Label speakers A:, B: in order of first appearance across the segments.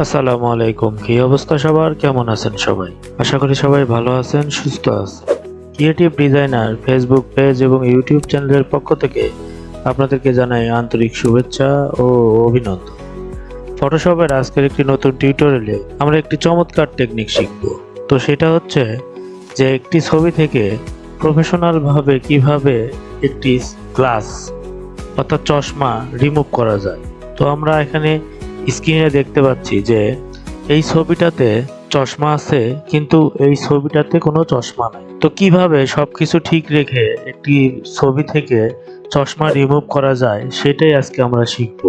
A: আসসালামু আলাইকুম। কি অবস্থা সবার? কেমন আছেন সবাই? আশা করি সবাই ভালো আছেন, সুস্থ আছেন। ক্রিয়েটিভ ডিজাইনার ফেসবুক পেজ এবং ইউটিউব চ্যানেলের পক্ষ থেকে আপনাদেরকে জানাই আন্তরিক শুভেচ্ছা ও অভিনন্দন। ফটোশপের আজকের একটি নতুন টিউটোরিয়ালে আমরা একটি চমৎকার টেকনিক শিখব। তো সেটা হচ্ছে যে একটি ছবি থেকে প্রফেশনাল ভাবে কিভাবে একটি গ্লাস অর্থাৎ চশমা রিমুভ করা যায়। তো আমরা এখানে স্ক্রিনে দেখতে পাচ্ছি যে এই ছবিটাতে চশমা আছে, কিন্তু এই ছবিটাতে কোনো চশমা নাই। তো কিভাবে সবকিছু ঠিক রেখে একটি ছবি থেকে চশমা রিমুভ করা যায় সেটাই আজকে আমরা শিখব।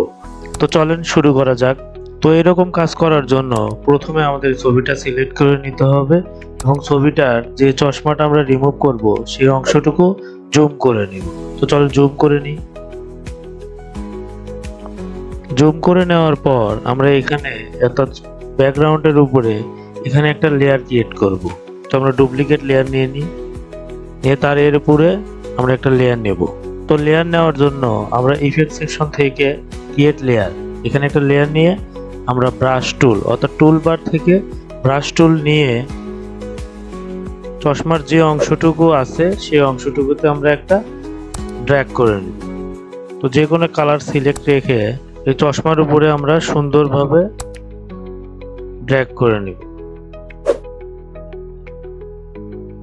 A: তো চলেন শুরু করা যাক। তো এরকম কাজ করার জন্য প্রথমে আমাদের ছবিটা সিলেক্ট করে নিতে হবে এবং ছবিটার যে চশমাটা আমরা রিমুভ করব সেই অংশটুকু জুম করে নিব। তো চলো জুম করে নিই। জুম করে নেওয়ার পর আমরা এখানে অর্থাৎ ব্যাকগ্রাউন্ডের উপরে এখানে একটা লেয়ার ক্রিয়েট করব। তো আমরা ডুপ্লিকেট লেয়ার নিয়ে নিই, নিয়ে তার এর উপরে আমরা একটা লেয়ার নেব। তো লেয়ার নেওয়ার জন্য আমরা ইফেক্ট সেকশন থেকে ক্রিয়েট লেয়ার, এখানে একটা লেয়ার নিয়ে আমরা ব্রাশ টুল অর্থাৎ টুল বার থেকে ব্রাশ টুল নিয়ে চশমার যে অংশটুকু আছে সেই অংশটুকুতে আমরা একটা ড্র্যাগ করে নিব। তো যে কোনো কালার সিলেক্ট রেখে এই চশমার উপরে আমরা সুন্দরভাবে ড্র্যাগ করে নিব।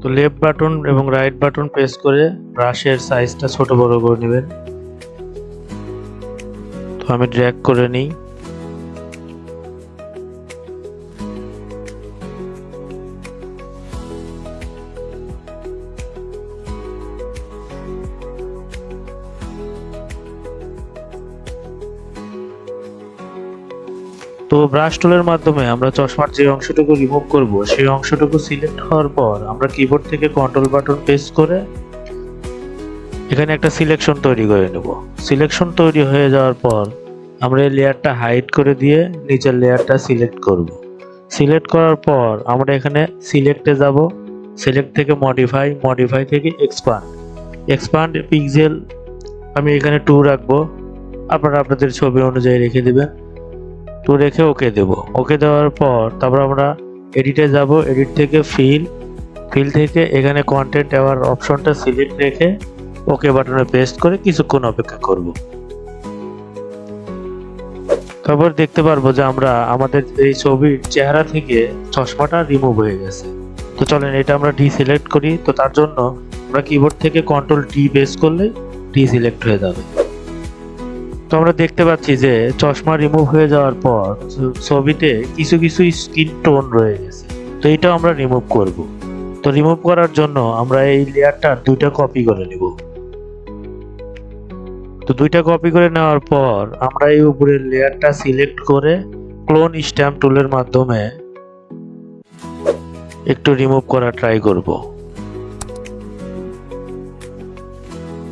A: তো লেফট বাটন এবং রাইট বাটন প্রেস করে ব্রাশের সাইজটা ছোট বড় করে নেবেন। তো আমি ড্র্যাগ করে নিই। তো ব্রাশ টুলের মাধ্যমে আমরা চশমার যে অংশটুকু রিমুভ করব সেই অংশটুকু সিলেক্ট হওয়ার পর আমরা কিবোর্ড থেকে কন্ট্রোল বাটন প্রেস করে এখানে একটা সিলেকশন তৈরি করে নেব। সিলেকশন তৈরি হয়ে যাওয়ার পর আমরা এই লেয়ারটা হাইড করে দিয়ে নিচের লেয়ারটা সিলেক্ট করব। সিলেক্ট করার পর আমরা এখানে সিলেক্টে যাব, সিলেক্ট থেকে মডিফাই, মডিফাই থেকে এক্সপান্ড, এক্সপান্ড পিক্সেল আমি এখানে 2 রাখবো, আপনারা আপনাদের ছবি অনুযায়ী রেখে দেবেন। তো রেখে ওকে দেব। ওকে দেওয়ার পর তারপর আমরা এডিটে যাব, এডিট থেকে ফিল, ফিল থেকে এখানে কন্টেন্ট এওয়ার অপশনটা সিলেক্ট রেখে ওকে বাটনে পেস্ট করে কিছুক্ষণ অপেক্ষা করব। তারপর দেখতে পারবো যে আমরা আমাদের এই ছবির চেহারা থেকে চশমাটা রিমুভ হয়ে গেছে। তো চলেন এটা আমরা ডিসিলেক্ট করি। তো তার জন্য আমরা কিবোর্ড থেকে কন্ট্রোল ডি প্রেস করলে ডিসিলেক্ট হয়ে যাবে। তো আমরা দেখতে পাচ্ছি যে চশমা রিমুভ হয়ে যাওয়ার পর ছবিতে কিছু কিছু স্কিন টোন রয়ে গেছে। তো এটাও আমরা রিমুভ করব। তো রিমুভ করার জন্য আমরা এই লেয়ারটার 2টা কপি করে নিব। তো 2টা কপি করে নেওয়ার পর আমরা এই উপরের লেয়ারটা সিলেক্ট করে ক্লোন স্ট্যাম্প টুলের মাধ্যমে একটু রিমুভ করা ট্রাই করব।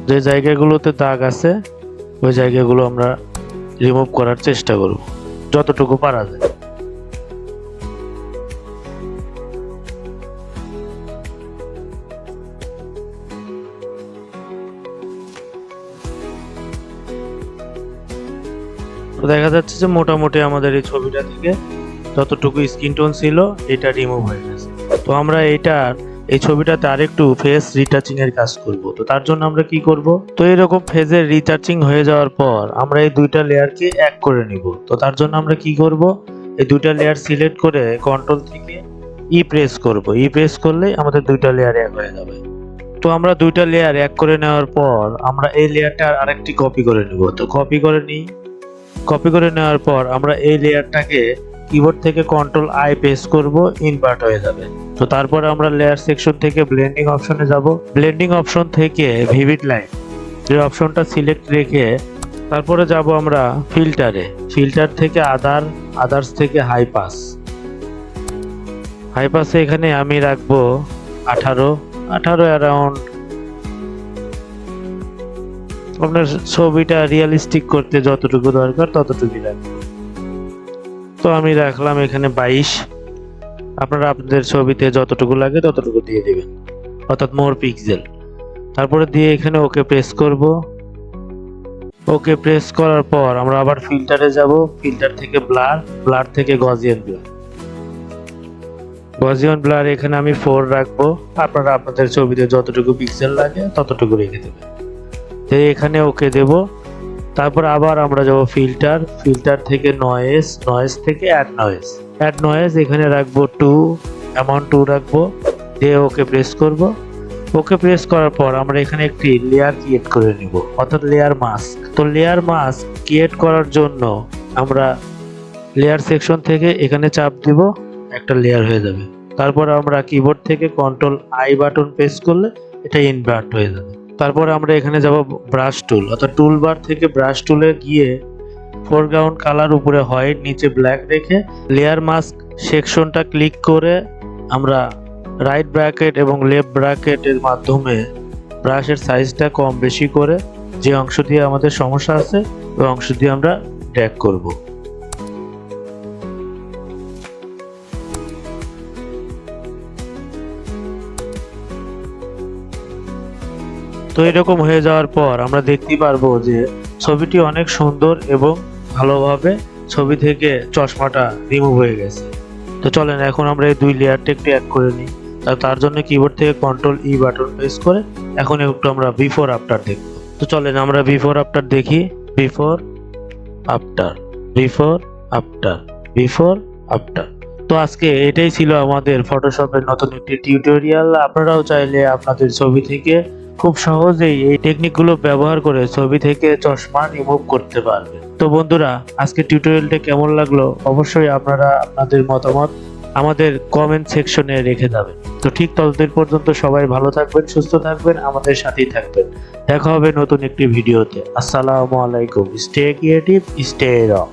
A: যে জায়গাগুলোতে দাগ আছে ওই জায়গাগুলো আমরা রিমুভ করার চেষ্টা করব যতটুকু পারা যায়। তো দেখা যাচ্ছে যে মোটামুটি আমাদের এই ছবিটা থেকে যতটুকু স্কিন টোন ছিল এটা রিমুভ হয়ে গেছে। তো আমরা এই ছবিটাতে আরেকটু ফেস রিটাচিং এর কাজ করব। তো তার জন্য আমরা কি করব, তো এরকম ফেজের রিটাচিং হয়ে যাওয়ার পর আমরা এই 2টা লেয়ারকে এক করে নিব। তো তার জন্য আমরা কি করব, এই 2টা লেয়ার সিলেক্ট করে কন্ট্রোল থেকে ই প্রেস করব। ই প্রেস করলে আমাদের 2টা লেয়ার এক হয়ে যাবে। তো আমরা 2টা লেয়ার এক করে নেওয়ার পর আমরা এই লেয়ারটার আরেকটি কপি করে নিব। তো কপি করে নিই। কপি করে নেওয়ার পর আমরা এই লেয়ারটাকে কিবোর্ড থেকে কন্ট্রোল আই প্রেস করব, ইনভার্ট হয়ে যাবে। তো তারপর আমরা লেয়ার সেকশন থেকে ব্লেন্ডিং অপশনে যাব। ব্লেন্ডিং অপশন থেকে ভিভিড লাইন যে অপশনটা সিলেক্ট রেখে তারপরে যাব আমরা ফিল্টারে, ফিল্টার থেকে আদার্স থেকে হাই পাস। হাই পাসে এখানে আমি রাখবো 18 অ্যারাউন্ড। আপনার ছবিটা রিয়েলিস্টিক করতে যতটুকু দরকার ততটুকুই রাখবো। তো আমি রাখলাম এখানে 22। আপনারা আপনাদের ছবিতে যতটুকু লাগে ততটুকু দিয়ে দিবেন, অর্থাৎ মোর পিক্সেল। তারপরে দিয়ে এখানে ওকে প্রেস করব। ওকে প্রেস করার পর আমরা আবার ফিল্টারে যাব, ফিল্টার থেকে ব্লার, ব্লার থেকে গজিয়ান ব্লার। গজিয়ান ব্লার এখানে আমি 4 রাখবো, আপনারা আপনাদের ছবিতে যতটুকু পিক্সেল লাগে ততটুকু রেখে দেবেন। তো এখানে ওকে দেব। তারপর আবার আমরা যাব ফিল্টার, ফিল্টার থেকে নয়েজ, নয়েজ থেকে অ্যাড নয়েজ এখানে রাখবো 2, অ্যামাউন্ট 2 রাখবো, দিয়ে ওকে প্রেস করব। ওকে প্রেস করার পর আমরা এখানে একটি লেয়ার ক্রিয়েট করে নিব, অর্থাৎ লেয়ার মাস্ক। তো লেয়ার মাস্ক ক্রিয়েট করার জন্য আমরা লেয়ার সেকশন থেকে এখানে চাপ দিব, একটা লেয়ার হয়ে যাবে। তারপর আমরা কিবোর্ড থেকে কন্ট্রোল আই বাটন প্রেস করলে এটা ইনভার্ট হয়ে যাবে। তারপর আমরা এখানে যাব ব্রাশ টুল, অর্থাৎ টুল বার থেকে ব্রাশ টুলে গিয়ে ফোরগ্রাউন্ড কালার উপরে হোয়াইট নিচে ব্ল্যাক রেখে লেয়ার মাস্ক সেকশনটা ক্লিক করে আমরা রাইট ব্র্যাকেট এবং লেফট ব্র্যাকেটের মাধ্যমে ব্রাশের সাইজটা কম বেশি করে যে অংশ দিয়ে আমাদের সমস্যা আছে ওই অংশ দিয়ে আমরা ড্র্যাগ করব। তো এরকম হয়ে যাওয়ার পর আমরা দেখতে পারবো যে ছবিটি অনেক সুন্দর এবং ভালোভাবে ছবি থেকে চশমাটা রিমুভ হয়ে গেছে। তো চলেন এখন আমরা এই দুই লেয়ারটা একটু অ্যাড করে নিই। তার জন্য কিবোর্ড থেকে কন্ট্রোল ই বাটন প্রেস করে এখন একটু আমরা বিফোর আফটার দেখব। তো চলেন আমরা বিফোর আফটার দেখি। Before after, before after, before after. তো আজকে এটাই ছিল আমাদের ফটোশপের নতুন একটি টিউটোরিয়াল। আপনারাও চাইলে আপনাদের ছবি থেকে খুব সহজেই এই টেকনিকগুলো ব্যবহার করে ছবি থেকে চশমা রিমুভ করতে পারবেন। তো বন্ধুরা, আজকে টিউটোরিয়ালটা কেমন লাগলো অবশ্যই আপনারা আপনাদের মতামত আমাদের কমেন্ট সেকশনে রেখে যাবেন। তো ঠিক ততদিন পর্যন্ত সবাই ভালো থাকবেন, সুস্থ থাকবেন, আমাদের সাথেই থাকবেন। দেখা হবে নতুন একটি ভিডিওতে। আসসালামু আলাইকুম। Stay creative, stay rock.